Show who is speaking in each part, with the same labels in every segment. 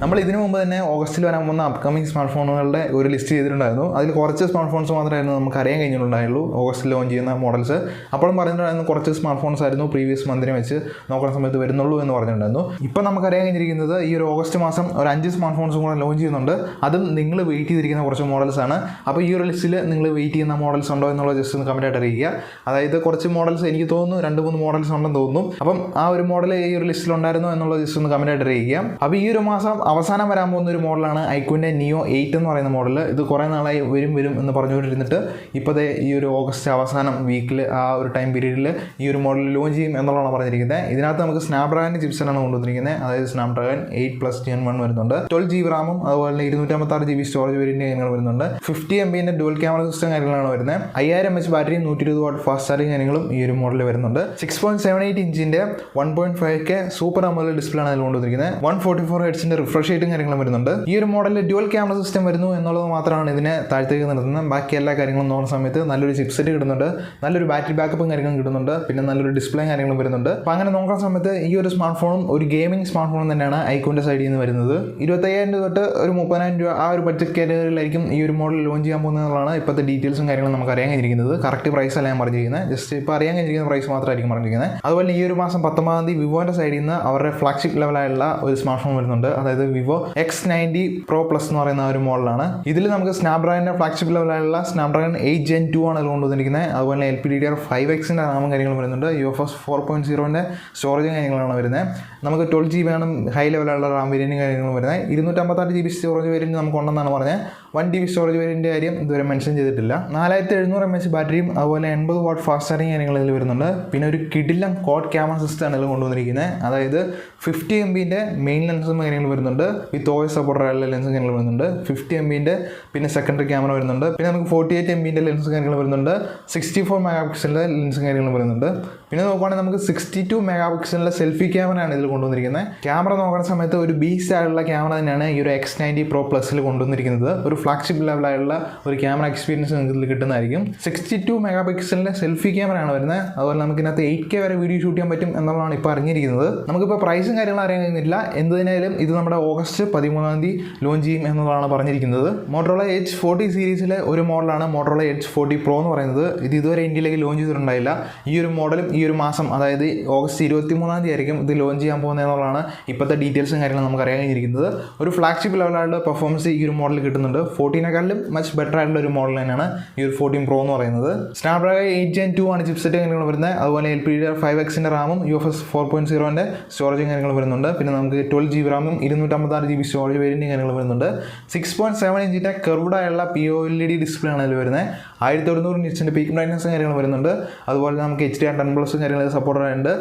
Speaker 1: നമ്മൾ ഇതിനു മുമ്പ് തന്നെ ഓഗസ്റ്റിൽ വരാൻ പോകുന്ന അപ്കമിങ് സ്മാർട്ട് ഫോണുകളുടെ ഒരു ലിസ്റ്റ് ചെയ്തിട്ടുണ്ടായിരുന്നു. അതിൽ കുറച്ച് സ്മാർട്ട് ഫോൺസ് മാത്രമായിരുന്നു നമുക്ക് അറിയാൻ കഴിഞ്ഞിട്ടുണ്ടായുള്ളൂ ഓഗസ്റ്റിൽ ലോഞ്ച് ചെയ്യുന്ന മോഡൽസ്. അപ്പോഴും പറഞ്ഞിട്ടുണ്ടായിരുന്നു കുറച്ച് സ്മാർട്ട് ഫോൺസ് ആയിരുന്നു പ്രീവിയസ് മന്തിനെ വെച്ച് നോക്കുന്ന സമയത്ത് വരുന്നുള്ളൂ എന്ന് പറഞ്ഞിട്ടുണ്ടായിരുന്നു. ഇപ്പം നമുക്ക് അറിയാൻ കഴിഞ്ഞിരിക്കുന്നത് ഈ ഒരു ഓഗസ്റ്റ് മാസം ഒരു 5 സ്മാർട്ട് ഫോൺസും കൂടെ ലോഞ്ച് ചെയ്യുന്നുണ്ട്. അതും നിങ്ങൾ വെയിറ്റ് ചെയ്തിരിക്കുന്ന കുറച്ച് മോഡൽസ് ആണ്. അപ്പോൾ ഈ ഒരു ലിസ്റ്റിൽ നിങ്ങൾ വെയിറ്റ് ചെയ്യുന്ന മോഡൽസ് ഉണ്ടോ എന്നുള്ളത് ജസ്റ്റ് ഒന്ന് കമൻറ്റായിട്ട് അറിയിക്കുക. അതായത് കുറച്ച് മോഡൽസ് എനിക്ക് തോന്നുന്നു 2-3 മോഡൽസ് ഉണ്ടെന്ന് തോന്നുന്നു. അപ്പം ആ ഒരു മോഡൽ ഈ ഒരു ലിസ്റ്റിൽ ഉണ്ടായിരുന്നു എന്നുള്ളത് ജസ്റ്റ് ഒന്ന് കമൻറ്റായിട്ട് അറിയിക്കുക. അപ്പോൾ ഈ ഒരു മാസം അവസാനം വരാൻ പോകുന്ന ഒരു മോഡലാണ് ഐക്യൂൻ്റെ നിയോ 8 എന്ന് പറയുന്ന മോഡൽ. ഇത് കുറേ നാളായി വരും എന്ന് പറഞ്ഞുകൊണ്ടിരുന്നിട്ട് ഇപ്പോഴത്തെ ഈ ഒരു ഓഗസ്റ്റ് അവസാനം വീക്കിൽ ആ ഒരു ടൈം പീരീഡിൽ ഈ ഒരു മോഡൽ ലോഞ്ച് ചെയ്യും എന്നുള്ളതാണ് പറഞ്ഞിരിക്കുന്നത്. ഇതിനകത്ത് നമുക്ക് സ്നാപ്ഡ്രാഗൺ ചിപ്സെറ്റാണ് കൊണ്ടുവന്നിരിക്കുന്നത്. അതായത് സ്നാപ്ഡ്രാഗൺ 8+ Gen 1 വരുന്നുണ്ട്. 12 GB റാമും അതുപോലെ 256 GB സ്റ്റോറേജ് വേരിയൻ്റ് കാര്യങ്ങൾ വരുന്നുണ്ട്. 50 MB ഡുവൽ ക്യാമറ സിസ്റ്റം കാര്യങ്ങളാണ് വരുന്നത്. 5000 mAh ബാറ്ററിയും 120 വാട്ട് ഫാസ്റ്റ് ചാർജിങ് കാര്യങ്ങളും ഈ ഒരു മോഡൽ വരുന്നുണ്ട്. 6.78 ഇഞ്ചിൻ്റെ 1.5K സൂപ്പർ AMOLED ഡിസ്പ്ലേ ആണ് അതിൽ കൊണ്ടുവന്നിരിക്കുന്നത്. 144 Hz റിഫ്രഷ് റേറ്റും കാര്യങ്ങളും വരുന്നുണ്ട്. ഈ ഒരു മോഡലിൽ ഡ്യുവൽ ക്യാമറ സിസ്റ്റം വരുന്നു എന്നുള്ളത് മാത്രമാണ് ഇതിനെ താഴത്തേക്ക് നിർത്തുന്നത്. ബാക്കി എല്ലാ കാര്യങ്ങളും നോക്കുന്ന സമയത്ത് നല്ലൊരു ചിപ്സെറ്റ് കിട്ടുന്നുണ്ട്, നല്ലൊരു ബാറ്ററി ബാക്കപ്പും കാര്യങ്ങളും കിട്ടുന്നുണ്ട്, പിന്നെ നല്ലൊരു ഡിസ്പ്ലേ കാര്യങ്ങളും വരുന്നുണ്ട്. അപ്പോൾ അങ്ങനെ നോക്കുന്ന സമയത്ത് ഈ ഒരു സ്മാർട്ട് ഫോണും ഒരു ഗെയിമിംഗ് സ്മാർട്ട് ഫോണും തന്നെയാണ് ഐക്യൂൻ്റെ സൈഡിൽ നിന്ന് വരുന്നത്. 25,000 രൂപ തൊട്ട് ഒരു 30,000 രൂപ ആ ഒരു ബഡ്ജറ്റ് കാറ്റഗറിയിലായിരിക്കും ഈ ഒരു മോഡൽ ലോഞ്ച് ചെയ്യാൻ പോകുന്നതാണ് ഇപ്പോഴത്തെ ഡീറ്റെയിൽസും കാര്യങ്ങളും നമുക്ക് അറിയാൻ കഴിഞ്ഞിരിക്കുന്നത്. കറക്റ്റ് പ്രൈസ് അല്ല ഞാൻ പറഞ്ഞിരിക്കുന്നത്, ജസ്റ്റ് ഇപ്പോൾ അറിയാൻ കഴിഞ്ഞിരിക്കുന്ന പ്രൈസ് മാത്രമായിരിക്കും പറഞ്ഞിരിക്കുന്നത്. അതുപോലെ ഈ ഒരു മാസം 19-ാം തീയതി വിവോൻ്റെ സൈഡിൽ നിന്ന് അവരുടെ ഫ്ലാഗ്ഷിപ്പ് ലെവലായുള്ള ഒരു സ്മാർട്ട് ഫോൺ വരുന്നുണ്ട്. അതായത് വിവോ X90 Pro Plus എന്ന് പറയുന്ന ഒരു മോഡലാണ്. ഇതിൽ നമുക്ക് സ്നാപ്ഡ്രാഗണിൻ്റെ ഫ്ലാഗ്ഷിപ്പ് ലെവലായുള്ള സ്നാപ്ഡ്രാഗൺ 8 Gen 2 ആണ് ഇത് കൊണ്ടുവന്നിരിക്കുന്നത്. അതുപോലെ LPDDR5X റാമും കാര്യങ്ങളും വരുന്നുണ്ട്. UFS 4.0 സ്റ്റോറേജും കാര്യങ്ങളാണ് വരുന്നത്. നമുക്ക് 12 GB ആണ് ഹൈ ലെവലുള്ള റാം വേരിയൻറ്റും കാര്യങ്ങളും വരുന്നത്. 256 GB സ്റ്റോറേജ് വേരിയൻറ്റ് നമുക്ക് ഉണ്ടെന്നാണ് പറഞ്ഞത്. 1 TB സ്റ്റോറേജ് വേരിയൻ്റെ കാര്യം ഇതുവരെ മെൻഷൻ ചെയ്തിട്ടില്ല. 4700 mAh ബാറ്ററിയും അതുപോലെ 80 വാട്ട് ഫാസ്റ്റ് ചാർജിങ് കാര്യങ്ങൾ ഇതിൽ വരുന്നുണ്ട്. പിന്നെ ഒരു കിടിലം ക്വാഡ് ക്യാമറ സിസ്റ്റമാണ് ഇതിൽ കൊണ്ടുവന്നിരിക്കുന്നത്. അതായത് 50 MB മെയിൻ ലെൻസും കാര്യങ്ങൾ വരുന്നുണ്ട്. വിത്ത് OS സപ്പോർട്ടറായുള്ള ലെൻസും കാര്യങ്ങൾ വരുന്നുണ്ട്. 50 MB പിന്നെ സെക്കൻഡറി ക്യാമറ വരുന്നുണ്ട്. പിന്നെ നമുക്ക് 48 MB ലെൻസും കാര്യങ്ങൾ വരുന്നുണ്ട്. 64 MP ലെൻസും കാര്യങ്ങളും വരുന്നുണ്ട്. പിന്നെ നോക്കുകയാണെങ്കിൽ നമുക്ക് 62 MP സെൽഫി ക്യാമറയാണ് ഇതിൽ കൊണ്ടുവന്നിരിക്കുന്നത്. ക്യാമറ നോക്കുന്ന സമയത്ത് ഒരു ബീസ്റ്റ് ആയിട്ടുള്ള ക്യാമറ തന്നെയാണ് ഈ ഒരു X90 Pro Plusൽ കൊണ്ടുവന്നിരിക്കുന്നത്. ഒരു ഫ്ലാഗ്ഷിപ്പ് ലെവലായുള്ള ഒരു ക്യാമറ എക്സ്പീരിയൻസ് നിങ്ങൾക്ക് ഇതിൽ കിട്ടുന്നതായിരിക്കും. 62 MP സെൽഫി ക്യാമറയാണ് വരുന്നത്. അതുപോലെ നമുക്ക് ഇതിനകത്ത് 8K വരെ വീഡിയോ ഷൂട്ട് ചെയ്യാൻ പറ്റും എന്നുള്ളതാണ് ഇപ്പോൾ അറിഞ്ഞിരിക്കുന്നത്. നമുക്കിപ്പോൾ പ്രൈസും കാര്യങ്ങളും അറിയാൻ കഴിയുന്നില്ല. എന്തിനായാലും ഇത് നമ്മുടെ ഓഗസ്റ്റ് 13-ാം തീയതി ലോഞ്ച് ചെയ്യും എന്നുള്ളതാണ് പറഞ്ഞിരിക്കുന്നത്. മോട്ടോറോള H40 സീരീസിലെ ഒരു മോഡലാണ് മോട്ടോറോള H40 Pro എന്ന് പറയുന്നത്. ഇത് ഇതുവരെ ഇന്ത്യയിലേക്ക് ലോഞ്ച് ചെയ്തിട്ടുണ്ടായില്ല. ഈ ഒരു മോഡലും ഈ ഒരു മാസം അതായത് ഓഗസ്റ്റ് 23-ാം തീയതി ആയിരിക്കും ഇത് ലോഞ്ച് ചെയ്യാൻ പോകുന്നത് എന്നുള്ളതാണ് ഇപ്പോഴത്തെ ഡീറ്റെയിൽസും കാര്യങ്ങളും നമുക്ക് അറിയാൻ കഴിഞ്ഞിരിക്കുന്നത്. ഒരു ഫ്ലാഗ്ഷിപ്പ് ലെവലായിട്ടുള്ള പെർഫോമൻസ് ഈ ഒരു മോഡൽ കിട്ടുന്നുണ്ട്. 14-നെക്കാളും മച്ച് ബെറ്റർ ആയിട്ടുള്ള ഒരു മോഡൽ തന്നെയാണ് ഈ ഒരു 14 Pro എന്ന് പറയുന്നത്. സ്നാപ്ഡ്രാഗൺ 8 Gen 2 ആണ് ചിപ്സെറ്റ് കാര്യങ്ങൾ വരുന്നത്. അതുപോലെ LPDDR5X റാമും UFS 4.0 സ്റ്റോറേജും കാര്യങ്ങൾ വരുന്നുണ്ട്. പിന്നെ നമുക്ക് 12 GB റാമും 256 GB സ്റ്റോറേജ് വേരിയൻറ്റും കാര്യങ്ങൾ വരുന്നുണ്ട്. 6.7 ഇഞ്ചിൻ്റെ കർവ്ഡ് ആയുള്ള POLED ഡിസ്പ്ലേ ആണ് ഇതിൽ വരുന്നത്. 1100 നിറ്റ്സിൻ്റെ പീക്ക് ബ്രൈറ്റ്നസ് കാര്യങ്ങൾ വരുന്നുണ്ട്. അതുപോലെ നമുക്ക് HDR10+ കാര്യങ്ങൾ സപ്പോർട്ട് ഉണ്ട്.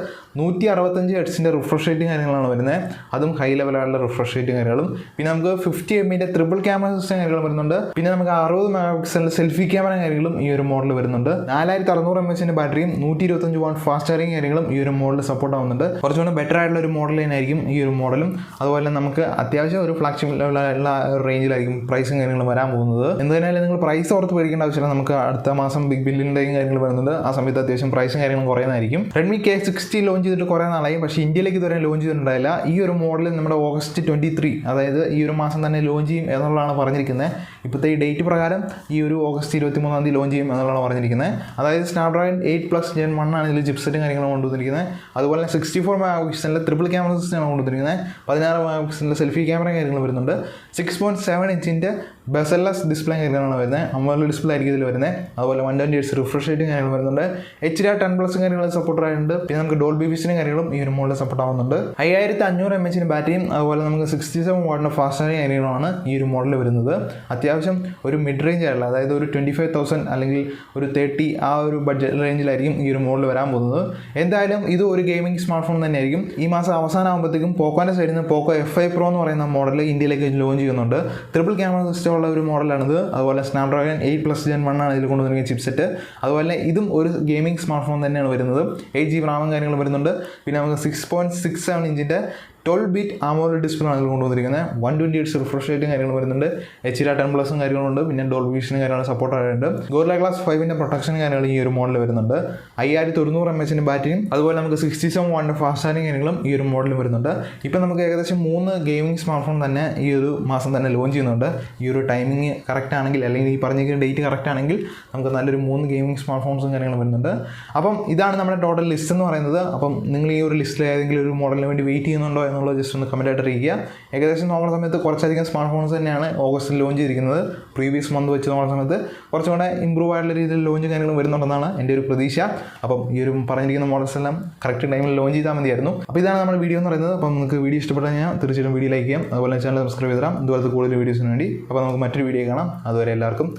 Speaker 1: 165 Hz റിഫ്രഷ് റേറ്റും കാര്യങ്ങളാണ് വരുന്നത്. അതും ഹൈ ലെവലായുള്ള റിഫ്രഷ് റേറ്റും കാര്യങ്ങളും. പിന്നെ നമുക്ക് 50 MB ട്രിപ്പിൾ ക്യാമറ സിസ്റ്റം കാര്യങ്ങളും വരുന്നുണ്ട്. പിന്നെ നമുക്ക് 60 MP സെൽഫി ക്യാമറ കാര്യങ്ങളും ഈ ഒരു മോഡൽ വരുന്നുണ്ട്. 4600 mAh ബാറ്ററിയും 125 വാട്ട് ഫാസ്റ്റ് ചാർജിങ് കാര്യങ്ങളും ഈ ഒരു മോഡൽ സപ്പോർട്ട് ആവുന്നുണ്ട്. കുറച്ചുകൂടെ ബെറ്റർ ആയിട്ടുള്ള ഒരു മോഡൽ തന്നെയായിരിക്കും ഈ ഒരു മോഡലും. അതുപോലെ നമുക്ക് അത്യാവശ്യം ഒരു ഫ്ലാഗ്ഷിപ്പ് ലെവലുള്ള റേഞ്ചിലായിരിക്കും പ്രൈസും കാര്യങ്ങളും വരാൻ പോകുന്നത്. എന്തായാലും നിങ്ങൾ പ്രൈസ് ഓർത്ത് പേടിക്കേണ്ട ആവശ്യമില്ല. നമുക്ക് അടുത്ത മാസം ബിഗ് ബില്ലിൻ്റെയും കാര്യങ്ങൾ വരുന്നുണ്ട്. ആ സമയത്ത് അത്യാവശ്യം പ്രൈസും കാര്യങ്ങളും കുറയുന്നതായിരിക്കും. Redmi K60 ലോഞ്ച് ചെയ്തിട്ട് കുറേ നാളായി, പക്ഷേ ഇന്ത്യയിലേക്ക് ഇതുവരെ ലോഞ്ച് ചെയ്തിട്ടുണ്ടായില്ല. ഈ ഒരു മോഡൽ നമ്മുടെ ഓഗസ്റ്റ് 23 അതായത് ഈ ഒരു മാസം തന്നെ ലോഞ്ച് ചെയ്യും എന്നുള്ളതാണ് പറഞ്ഞിരിക്കുന്നത്. ഇപ്പോഴത്തെ ഈ ഡേറ്റ് പ്രകാരം ഈ ഒരു ഓഗസ്റ്റ് 23-ാം തീയതി ലോഞ്ച് ചെയ്യും എന്നുള്ളതാണ് പറഞ്ഞിരിക്കുന്നത്. അതായത് സ്നാപ്ഡ്രാഗൺ 8+ Gen 1 ആണ് ഇതിൽ ചിപ്സെറ്റും കാര്യങ്ങളും കൊണ്ടുവന്നിരിക്കുന്നത്. അതുപോലെ 64 MP ട്രിപ്പിൾ ക്യാമറ സിസ്റ്റമാണ് കൊണ്ടുവന്നിരിക്കുന്നത്. 16 MP സെൽഫി ക്യാമറ കാര്യങ്ങൾ വരുന്നുണ്ട്. 6.7 ഇഞ്ചിൻ്റെ ബെസല്ലസ് ഡിസ്പ്ലേ കാര്യങ്ങളാണ് വരുന്നത്. AMOLED ഡിസ്പ്ലേ ആയിരിക്കും ഇതിൽ വരുന്നത്. അതുപോലെ 120 Hz റിഫ്രഷ് റേറ്റും കാര്യങ്ങൾ വരുന്നുണ്ട്. HDR10+ കാര്യങ്ങൾ സപ്പോർട്ട് ആയിട്ടുണ്ട്. പിന്നെ നമുക്ക് ഡോൾബി വിഷനും കാര്യങ്ങളും ഈ ഒരു മോഡൽ സപ്പോർട്ട് ആവുന്നുണ്ട്. 5500 mAh ബാറ്ററിയും അതുപോലെ നമുക്ക് 67 വാട്ടിൻ്റെ ഫാസ്റ്റ് ചാർജിങ് കാര്യങ്ങളാണ് ഈ ഒരു മോഡൽ വരുന്നത്. അത്യാവശ്യം ഒരു മിഡ് റേഞ്ച് ആയിട്ടുള്ള അതായത് ഒരു 25,000 അല്ലെങ്കിൽ ഒരു 30 ആ ഒരു ബഡ്ജറ്റ് റേഞ്ചിലായിരിക്കും ഈ ഒരു മോഡൽ വരാൻ പോകുന്നത്. എന്തായാലും ഇത് ഒരു ഗെയിമിംഗ് സ്മാർട്ട് ഫോൺ തന്നെയായിരിക്കും. ഈ മാസം അവസാനം ആകുമ്പോഴത്തേക്കും പോക്കോൻ്റെ സൈഡിൽ നിന്ന് പോക്കോ F5 Pro എന്ന് പറയുന്ന മോഡൽ ഇന്ത്യയിലേക്ക് ലോഞ്ച് ചെയ്യുന്നുണ്ട്. ട്രിപ്പിൾ ക്യാമറ സിസ്റ്റം ഉള്ള ഒരു മോഡലാണിത്. അതുപോലെ സ്നാപ്ഡ്രാഗൺ 8+ Gen 1 ആണ് ഇതിൽ കൊണ്ടുവന്നിരിക്കുന്ന ചിപ്സെറ്റ്. അതുപോലെ ഇതും ഒരു ഗെയിമിംഗ് സ്മാർട്ട് ഫോൺ തന്നെയാണ് വരുന്നത്. 8 GB റാമും കാര്യങ്ങളും വരുന്നുണ്ട്. പിന്നെ നമുക്ക് 6.67 ഇഞ്ചിൻ്റെ 12-bit AMOLED ഡിസ്പ്ലേ ആണ് കൊണ്ടുവന്നിരിക്കുന്നത്. 120 Hz റിഫ്രഷ് റേറ്റും കാര്യങ്ങളും വരുന്നുണ്ട്. HDR10+ കാര്യങ്ങളുണ്ട്. പിന്നെ ഡോൾബി വിഷനും കാര്യങ്ങളും സപ്പോർട്ട് ആയിട്ടുണ്ട്. ഗോറില്ല ഗ്ലാസ് 5ന്റെ പ്രൊട്ടക്ഷൻ കാര്യങ്ങൾ ഈ ഒരു മോഡൽ വരുന്നുണ്ട്. 5100 mAh ബാറ്ററിയും അതുപോലെ നമുക്ക് 67 വാട്ടിന്റെ ഫാസ്റ്റ് ചാർജിങ് കാര്യങ്ങളും ഈ ഒരു മോഡലും വരുന്നുണ്ട്. ഇപ്പം നമുക്ക് ഏകദേശം 3 ഗെയിമിംഗ് സ്മാർട്ട് ഫോൺ തന്നെ ഈ ഒരു മാസം തന്നെ ലോഞ്ച് ചെയ്യുന്നുണ്ട്. ഈ ഒരു ടൈമിംഗ് കറക്റ്റ് ആണെങ്കിൽ അല്ലെങ്കിൽ ഈ പറഞ്ഞിരിക്കുന്ന ഡേറ്റ് കറക്റ്റ് ആണെങ്കിൽ നമുക്ക് നല്ലൊരു 3 ഗെയിമിംഗ് സ്മാർട്ട് ഫോൺസും കാര്യങ്ങളും വരുന്നുണ്ട്. അപ്പം ഇതാണ് നമ്മുടെ ടോട്ടൽ ലിസ്റ്റ് എന്ന് പറയുന്നത്. അപ്പം നിങ്ങൾ ഈ ഒരു ലിസ്റ്റിൽ ഏതെങ്കിലും ഒരു മോഡലിന് വേണ്ടി വെയിറ്റ് ചെയ്യുന്നുണ്ടോ എന്നുള്ളത് ജസ്റ്റ് ഒന്ന് കമൻറ്റായിട്ട് അറിയിക്കുക. ഏകദേശം നോക്കുന്ന സമയത്ത് കുറച്ചധികം സ്മാർട്ട് ഫോൺസ് തന്നെയാണ് ഓഗസ്റ്റിൽ ലോഞ്ച് ചെയ്തിരിക്കുന്നത്. പ്രീവിയസ് മന്ത് വെച്ച് നോക്കുന്ന സമയത്ത് കുറച്ചും കൂടെ ഇമ്പ്രൂവ് ആയിട്ടുള്ള രീതിയിൽ ലോഞ്ചും കാര്യങ്ങളും വരുന്നുണ്ടെന്നാണ് എൻ്റെ ഒരു പ്രതീക്ഷ. അപ്പം ഈ ഒരു പറഞ്ഞിരിക്കുന്ന മോഡൽസ് എല്ലാം കറക്റ്റ് ടൈമിൽ ലോഞ്ച് ചെയ്താൽ മതിയായിരുന്നു. അപ്പോൾ ഇതാണ് നമ്മുടെ വീഡിയോ എന്ന് പറയുന്നത്. അപ്പം നിങ്ങൾക്ക് വീഡിയോ ഇഷ്ടപ്പെട്ടാൽ ഞാൻ തീർച്ചയായിട്ടും വീഡിയോ ലൈക്ക് ചെയ്യാം. അതുപോലെ ചാനൽ സബ്സ്ക്രൈബ് ചെയ്താൽ ഇതുപോലത്തെ കൂടുതൽ വീഡിയോസിന് വേണ്ടി. അപ്പോൾ നമുക്ക് മറ്റൊരു വീഡിയോ കാണാം. അതുവരെ എല്ലാവർക്കും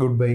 Speaker 1: ഗുഡ് ബൈ.